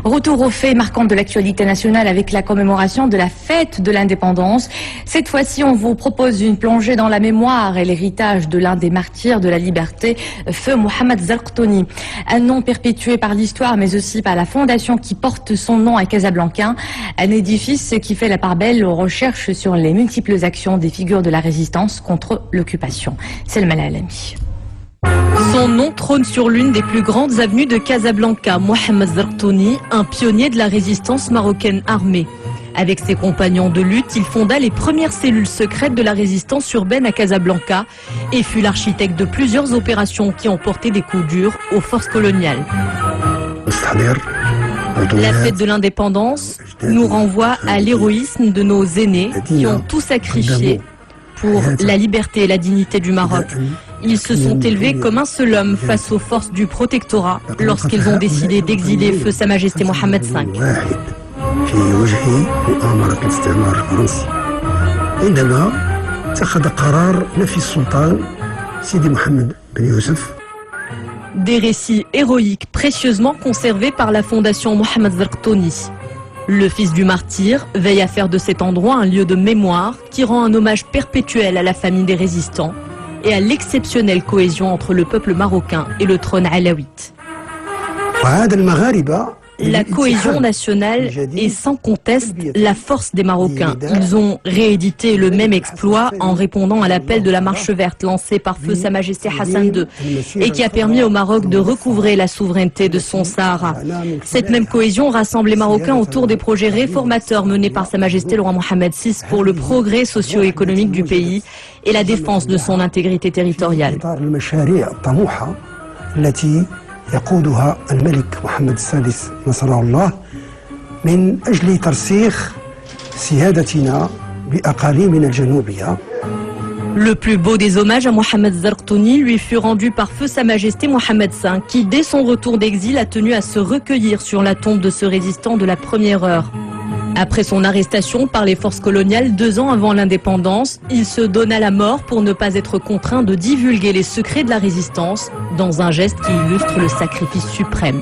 Retour aux faits marquants de l'actualité nationale avec la commémoration de la fête de l'indépendance. Cette fois-ci, on vous propose une plongée dans la mémoire et l'héritage de l'un des martyrs de la liberté, feu Mohamed Zarqtouni. Un nom perpétué par l'histoire, mais aussi par la fondation qui porte son nom à Casablanca. Un édifice qui fait la part belle aux recherches sur les multiples actions des figures de la résistance contre l'occupation. Selma Alami. Son nom trône sur l'une des plus grandes avenues de Casablanca, Mohamed Zarqtouni, un pionnier de la résistance marocaine armée. Avec ses compagnons de lutte, il fonda les premières cellules secrètes de la résistance urbaine à Casablanca et fut l'architecte de plusieurs opérations qui ont porté des coups durs aux forces coloniales. La fête de l'indépendance nous renvoie à l'héroïsme de nos aînés qui ont tout sacrifié pour la liberté et la dignité du Maroc. Ils se sont élevés comme un seul homme face aux forces du protectorat lorsqu'ils ont décidé d'exiler feu Sa Majesté Mohamed V. Des récits héroïques précieusement conservés par la fondation Mohamed Zarqtouni. Le fils du martyr veille à faire de cet endroit un lieu de mémoire qui rend un hommage perpétuel à la famille des résistants et à l'exceptionnelle cohésion entre le peuple marocain et le trône alawite. La cohésion nationale est sans conteste la force des Marocains. Ils ont réédité le même exploit en répondant à l'appel de la Marche verte lancée par feu Sa Majesté Hassan II et qui a permis au Maroc de recouvrer la souveraineté de son Sahara. Cette même cohésion rassemble les Marocains autour des projets réformateurs menés par Sa Majesté le roi Mohamed VI pour le progrès socio-économique du pays et la défense de son intégrité territoriale. يقودها الملك محمد السادس نصره الله من أجل ترسيخ سيادتنا بأقاليمنا الجنوبية. Le plus beau des hommages à Mohamed Zarqtouni lui fut rendu par feu Sa Majesté Mohamed V, qui dès son retour d'exil a tenu à se recueillir sur la tombe de ce résistant de la première heure. Après son arrestation par les forces coloniales 2 ans avant l'indépendance, il se donna la mort pour ne pas être contraint de divulguer les secrets de la résistance dans un geste qui illustre le sacrifice suprême.